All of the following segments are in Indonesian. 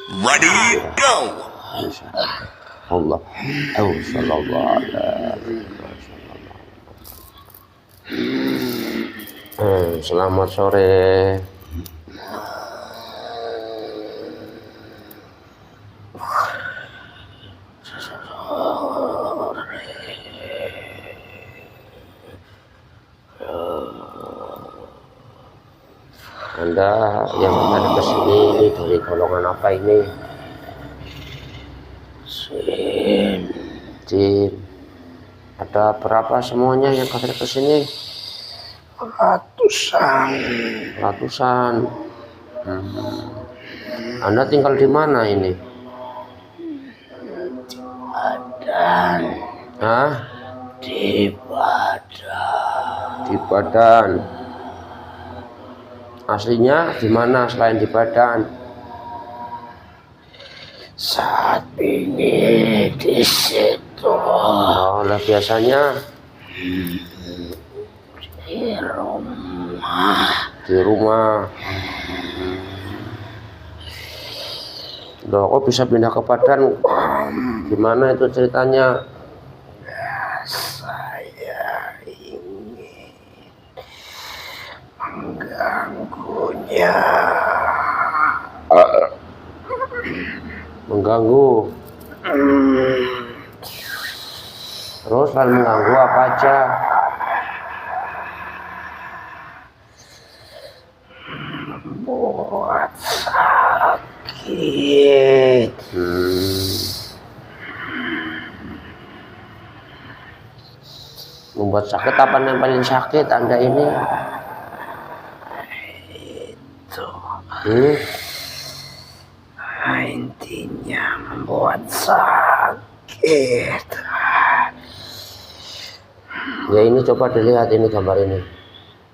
Ready, go! Allah sallallahu alaihi wasallam. Selamat sore. Anda yang ada kesini ini dari golongan apa ini? Jin. Ada berapa semuanya yang ada kesini? Ratusan. Anda tinggal di mana ini? Badan. Hah? Di badan. Di badan. Aslinya di mana selain di badan? Saat ini di situ. Oh, lah biasanya Di rumah. di rumah. Loh, kok bisa pindah ke badan? Gimana itu ceritanya? Saya ingin mengganggunya. Mengganggu. Terus selalu mengganggu apa aja? Buat sakit. Membuat sakit apa yang paling sakit Anda ini? Itu intinya membuat sakit. Ya ini coba dilihat ini gambar ini.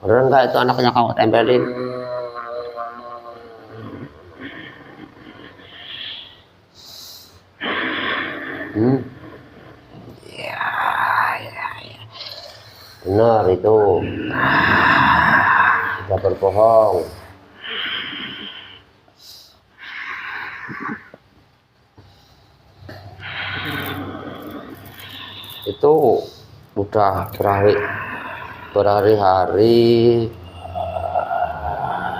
Beneran enggak itu anaknya kamu tempelin? Ya. Benar itu. Tidak berbohong. Itu udah berhari-hari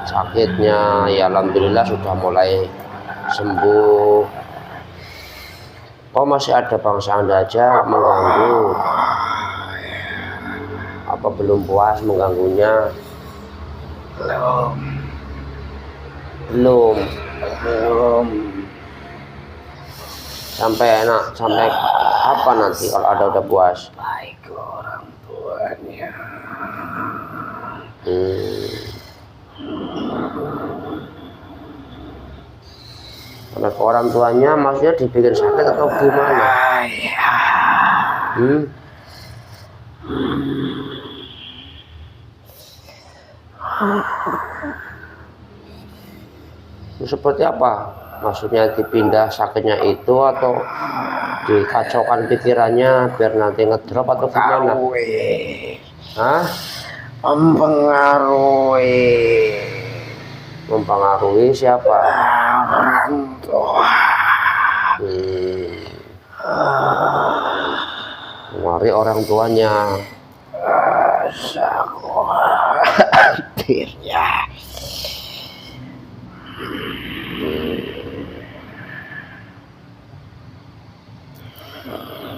sakitnya, ya alhamdulillah sudah mulai sembuh. Oh masih ada bangsa Anda aja mengganggu? Apa belum puas mengganggunya? Belum. Sampai apa nanti kalau ada udah puas? Baik orang tuanya. Kalau ke orang tuanya maksudnya dibikin sakit atau gimana? Seperti apa? Maksudnya dipindah sakitnya itu atau dikacaukan pikirannya biar nanti ngedrop atau gimana? Hah? Mempengaruhi siapa? Orang tua. Mempengaruhi orang tuanya. Khawatirnya.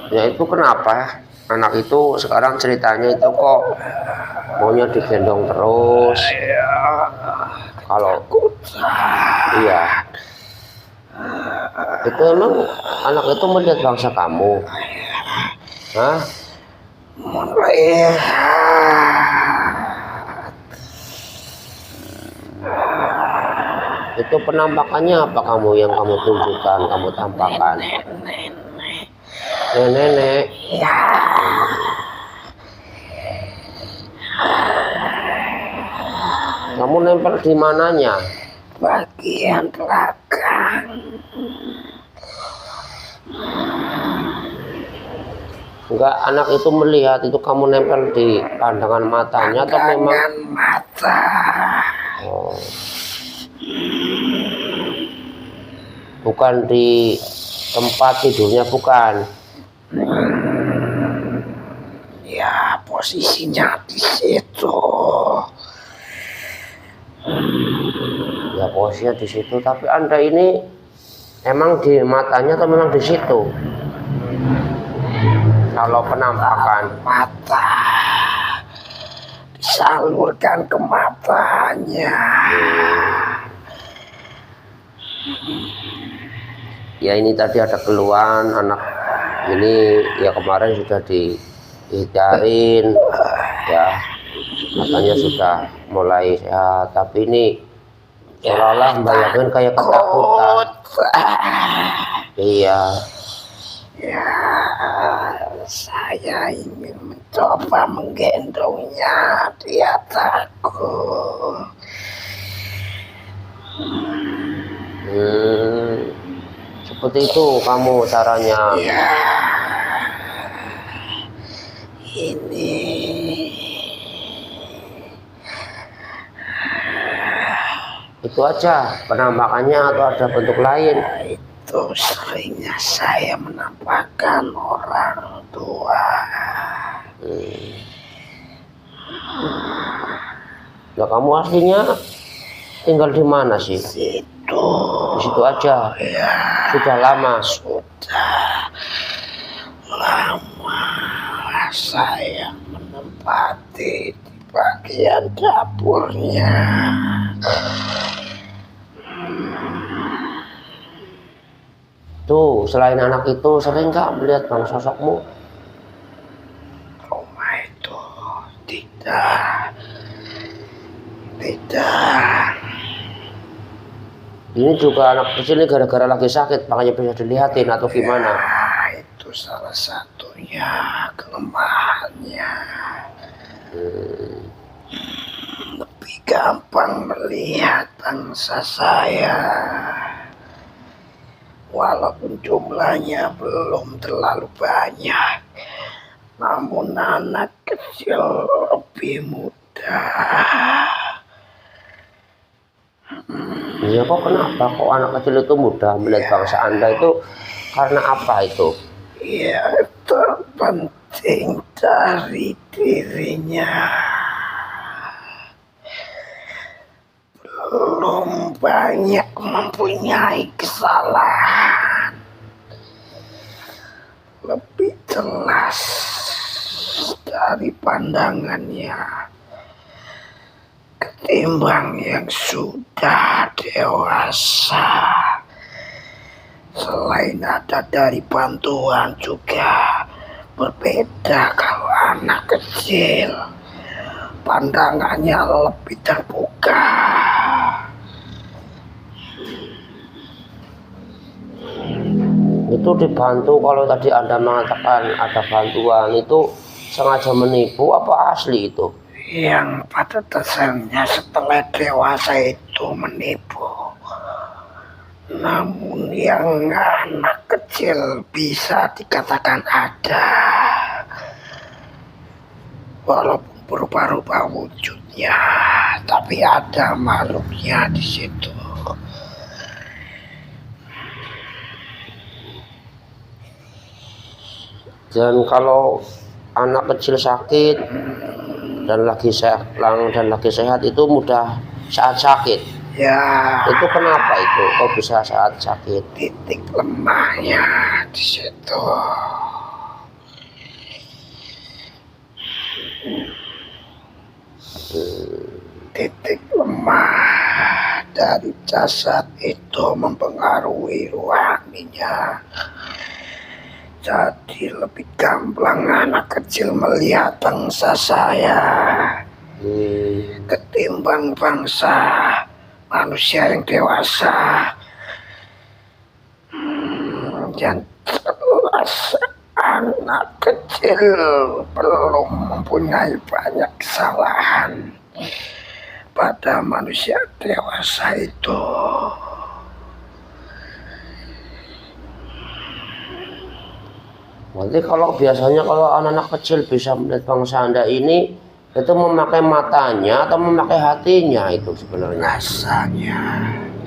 Ya itu kenapa anak itu sekarang ceritanya itu kok maunya digendong terus? Kalau iya, itu emang anak itu melihat bangsa kamu? Hah? Melihat. Itu penampakannya apa kamu yang kamu tunjukkan, kamu tampakkan? Nenek. Ya. Kamu nempel di mananya? Bagian belakang. Enggak, anak itu melihat itu kamu nempel di pandangan matanya atau memang mata. oh. bukan di tempat tidurnya, bukan. Ya, posisinya di situ. Ya posisinya di situ, tapi Anda ini emang di matanya atau memang di situ? Kalau penampakan Mata disalurkan ke matanya. Ya ini tadi ada keluhan anak ini, ya kemarin sudah dihidarin, ya matanya sudah mulai sehat, tapi ini seolah-olah bayangin kayak ketakutan. Iya. Ya, saya ingin mencoba menggendongnya. Dia takut. Seperti itu kamu caranya. Ya, ini Itu aja penampakannya atau ada bentuk lain? itu seringnya saya menampakkan orang tua. Nah, kamu aslinya tinggal di mana sih? Itu Di situ aja. ya Sudah lama. sudah lama saya menempati di bagian dapurnya. Tuh, selain anak itu sering nggak melihat bang sosokmu? Rumah itu tidak. Ini juga anak kecil ini gara-gara lagi sakit, makanya bisa dilihatin atau gimana? Ya, itu salah satunya kelemahannya. Lebih gampang melihat bangsa saya. Walaupun jumlahnya belum terlalu banyak, namun anak kecil lebih mudah. Iya, kok kenapa? Kok anak kecil itu mudah melihat bangsa Anda itu karena apa itu? Ya, terpenting dari dirinya belum banyak mempunyai kesalahan. Lebih jelas dari pandangannya ketimbang yang sudah dewasa. Selain ada dari bantuan juga berbeda kalau anak kecil pandangannya lebih terbuka. Itu dibantu, kalau tadi Anda mengatakan ada bantuan, itu sengaja menipu apa asli itu? Yang pada dasarnya setelah dewasa itu menipu. Namun yang anak kecil bisa dikatakan ada. Walaupun berubah-ubah wujudnya, tapi ada makhluknya di situ. Dan kalau anak kecil sakit dan lagi sehat itu mudah saat sakit. Ya, Itu kenapa itu? Kok bisa saat sakit? titik lemahnya di situ. Titik lemah dari jasad itu mempengaruhi rohaninya. Jadi lebih gampang anak kecil melihat bangsa saya ketimbang bangsa manusia yang dewasa. Yang jelas anak kecil belum mempunyai banyak kesalahan pada manusia dewasa itu. Berarti kalau biasanya kalau anak-anak kecil bisa melihat bangsa Anda ini, itu memakai matanya atau memakai hatinya itu sebenarnya? Rasanya,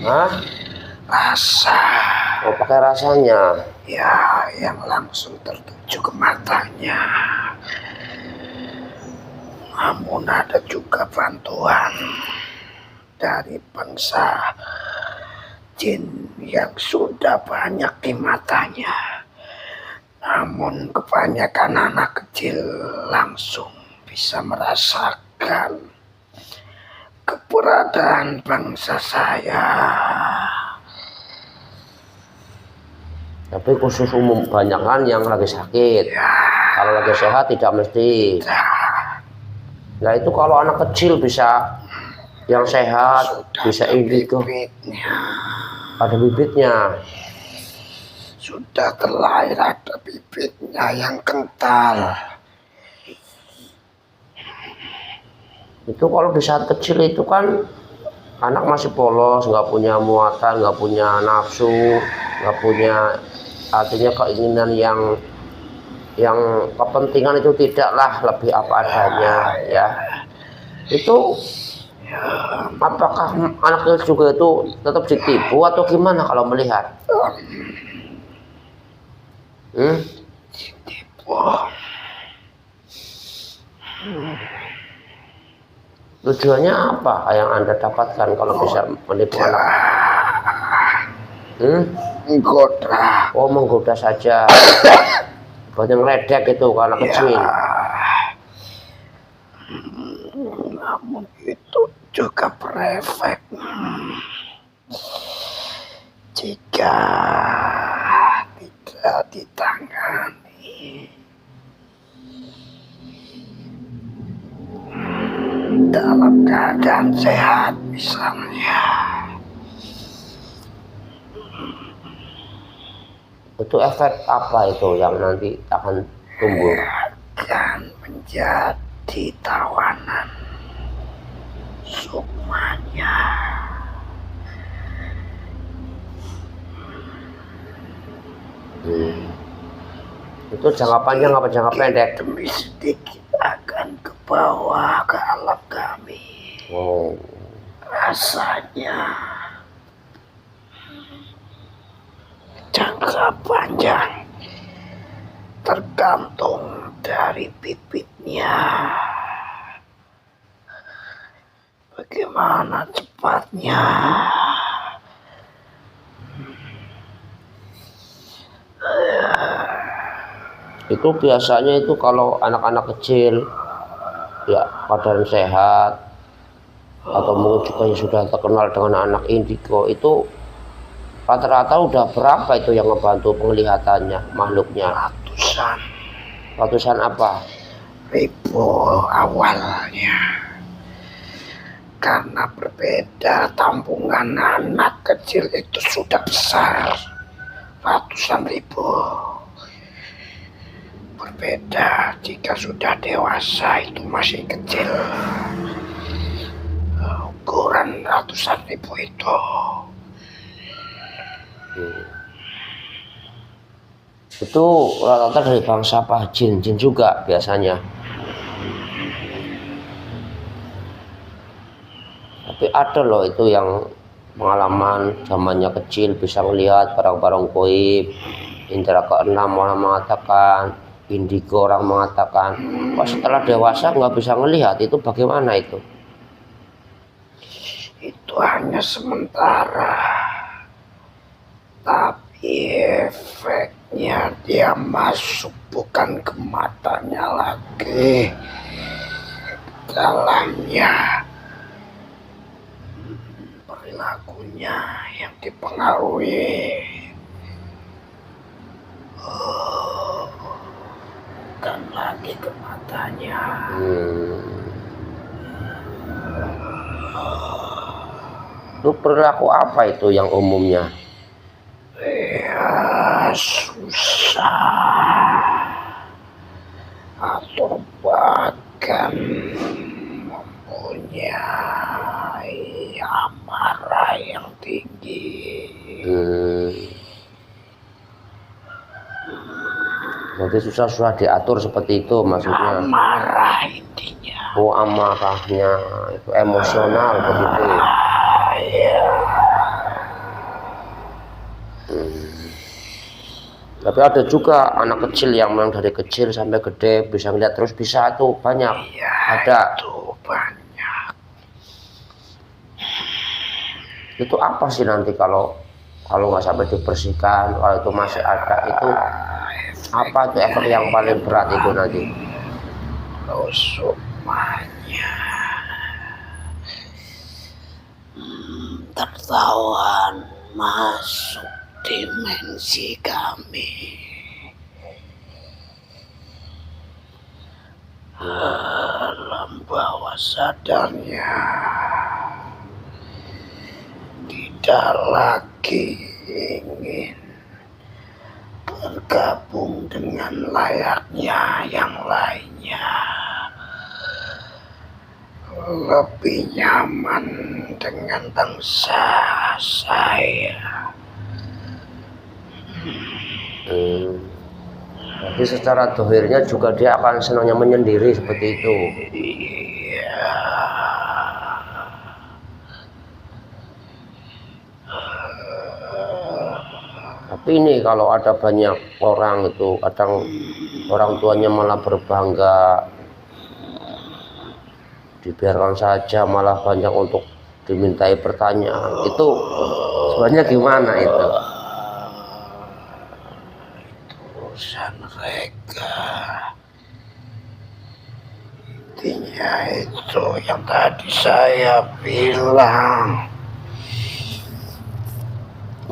Hah? rasa Oh, pakai rasanya. Ya, yang langsung tertuju ke matanya. Namun ada juga bantuan dari bangsa jin yang sudah banyak di matanya. Namun kebanyakan anak kecil langsung bisa merasakan keberadaan bangsa saya. Tapi khusus umum kebanyakan yang lagi sakit. Ya, Kalau lagi sehat tidak mesti. Nah itu kalau anak kecil bisa, yang sehat sudah bisa ada indigo. bibitnya. Ada bibitnya. Sudah terlahir ada bibitnya yang kental. Itu kalau di saat kecil itu kan anak masih polos, nggak punya muatan, nggak punya nafsu, nggak punya, artinya keinginan yang kepentingan itu tidaklah, lebih apa adanya ya. Itu apakah anak kecil juga itu tetap ditipu atau gimana kalau melihat? Wah, Tujuannya apa yang Anda dapatkan kalau bisa menipu anak? menggoda. Oh, menggoda saja. Banyak ngeledek itu ke anak kecil. Namun itu juga berefek jika tidak ditangani. Dalam keadaan sehat misalnya, Itu efek apa itu yang nanti akan tumbuh? akan menjadi tawanan sukmanya. Itu jangka panjang apa jangka pendek? Demi sedikit akan ke bawah ke alam kami. Oh, Rasanya jangka panjang tergantung dari bibitnya. Bagaimana cepatnya? itu biasanya itu kalau anak-anak kecil ya badan sehat atau mungkin juga yang sudah terkenal dengan anak indigo itu rata-rata udah berapa itu yang ngebantu penglihatannya makhluknya? Ratusan apa? Ribu awalnya. Karena berbeda tabungan anak kecil itu sudah besar, ratusan ribu. Berbeda jika sudah dewasa itu masih kecil, ukuran ratusan ribu itu. Itu rata-rata dari bangsa apa? Jin juga biasanya. Tapi ada loh itu yang pengalaman zamannya kecil bisa melihat barang-barang goib. Indra keenam orang mengatakan, indigo orang mengatakan. Kok setelah dewasa nggak bisa melihat, itu bagaimana itu? Itu hanya sementara, tapi efeknya dia masuk bukan ke matanya lagi, dalamnya. Perilakunya yang dipengaruhi, bukan lagi ke matanya. Itu perilaku apa itu yang umumnya? Ya, susah atau bahkan mempunyai amarah yang tinggi. Berarti susah diatur seperti itu maksudnya? Amarah intinya. Oh, amarahnya itu emosional begitu. Ya. Tapi ada juga anak kecil yang memang dari kecil sampai gede bisa ngeliat terus, bisa tuh banyak. Iya, Ada. itu banyak. Itu apa sih nanti kalau nggak sampai dibersihkan, kalau itu masih ada, itu apa tuh efek yang paling berat itu nanti? Semuanya tertawan masuk dimensi kami. Alam bawah sadarnya tidak lagi ingin bergabung dengan layaknya yang lainnya. Lebih nyaman dengan bangsa saya. Jadi secara dohirnya juga dia akan senangnya menyendiri seperti itu. Iya. Tapi ini kalau ada banyak orang itu, kadang orang tuanya malah berbangga, dibiarkan saja, malah banyak untuk dimintai pertanyaan. Itu sebenarnya gimana itu? Urusan mereka. Intinya itu yang tadi saya bilang.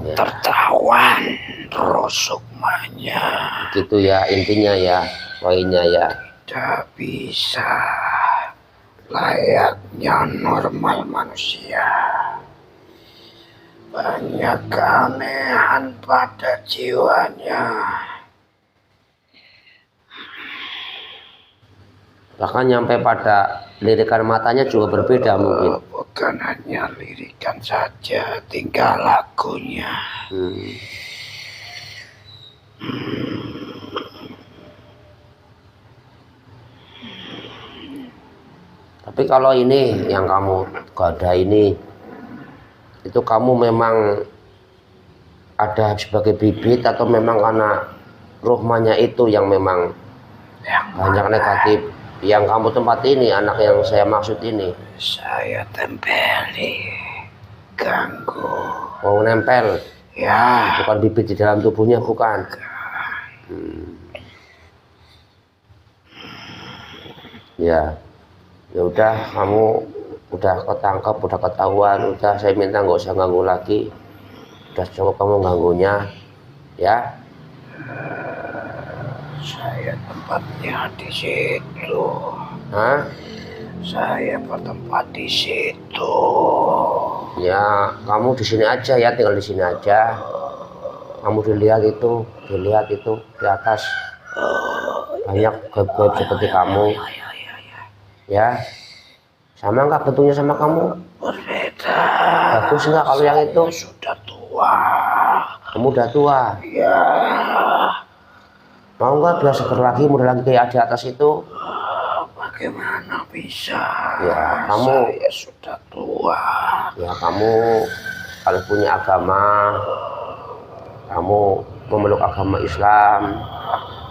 Ya. Tertawan rosukmanya. Gitu ya intinya ya, poinnya ya. Tidak bisa layaknya normal manusia. Banyak keanehan pada jiwanya. Bahkan nyampe pada lirikan matanya juga berbeda mungkin. Bukan hanya lirikan saja, tinggal lagunya. Tapi kalau ini yang kamu gada ini, itu kamu memang ada sebagai bibit atau memang karena rohmanya itu yang memang banyak negatif yang kamu tempat ini, anak yang saya maksud ini? Saya tempeli, ganggu. Oh, nempel Ya, bukan bibit di dalam tubuhnya, bukan? Ya, ya udah, kamu udah ketangkap, udah ketahuan, udah saya minta nggak usah ganggu lagi, udah cukup kamu ganggunya ya. saya tempatnya di situ. Hah? Saya bertempat di situ. Ya, kamu di sini aja ya, tinggal di sini aja. Kamu dilihat itu di atas banyak gaib-gaib seperti kamu. Ya, sama nggak bentuknya sama kamu? Berbeda. Bagus nggak kalau yang itu? Sudah tua. Kamu udah tua. Ya, Mau nggak biar seger lagi, mudah lagi kayak di atas itu? bagaimana bisa? Ya, kamu. Saya sudah tua. Ya, kamu kalau punya agama, kamu memeluk agama Islam,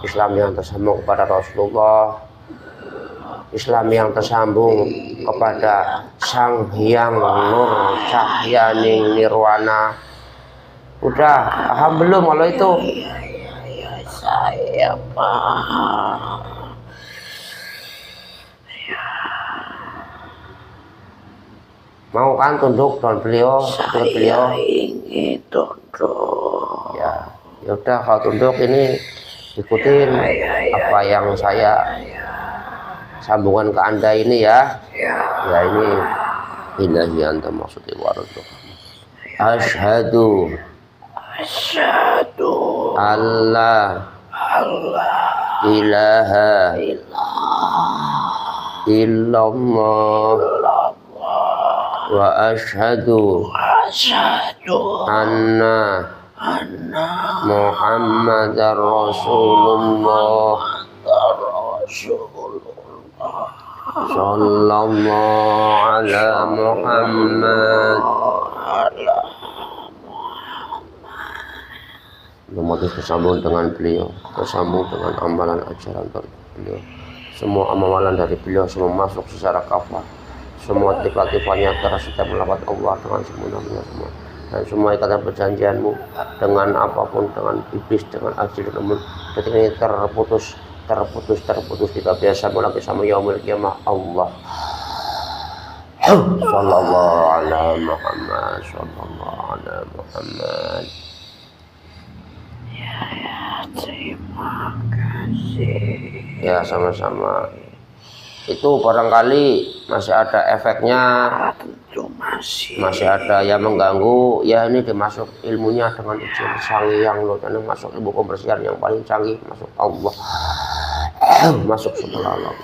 Islam yang tersambung kepada Rasulullah, Islam yang tersambung kepada Sang Hyang Nur Cahyaning Nirwana. Udah paham belum kalau itu? Ya, saya paham. Mau kan tunduk dengan beliau, ikut beliau? Saya ingin tunduk. Ya, ya udah kalau tunduk ini ikutin apa yang saya sambungan ke Anda ini ya. Ya ini ilahi anta maksudnya waraduk. Asyhadu Allah ilaha illallah wa asyhadu anna Muhammadar Rasulullah sallallahu ala Muhammad. otomatis tersambung dengan beliau, tersambung dengan amalan ajaran beliau. Semua amalan dari beliau semua masuk secara kafah. Semua tiba-tibanya terasa setiap melafaz Allah dengan semuanya semua. Dan semua ikatan perjanjianmu dengan apapun, dengan iblis, dengan ajil, namun ketika ini terputus tidak biasa lagi sama yaumil qiyamah. Allah sallallahu ala Muhammad sallallahu ala Muhammad. Terima kasih. Ya sama-sama. Itu barangkali masih ada efeknya, Tentu masih. masih ada yang mengganggu. Ya ini dimasuk ilmunya dengan izin canggih yang loh, ini masuk ilmu pembersihan yang paling canggih, masuk Allah, masuk subhanallah.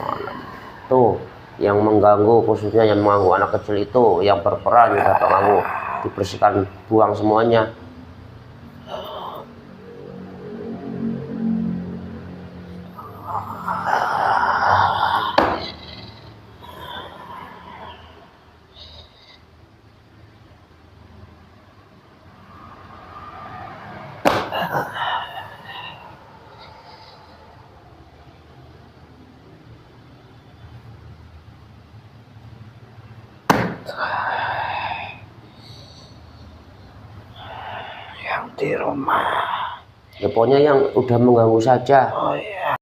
Tuh yang mengganggu, khususnya yang mengganggu anak kecil itu, yang berperan juga terganggu, dibersihkan, buang semuanya. Yang di rumah. Ya pokoknya yang udah mengganggu saja. Oh iya.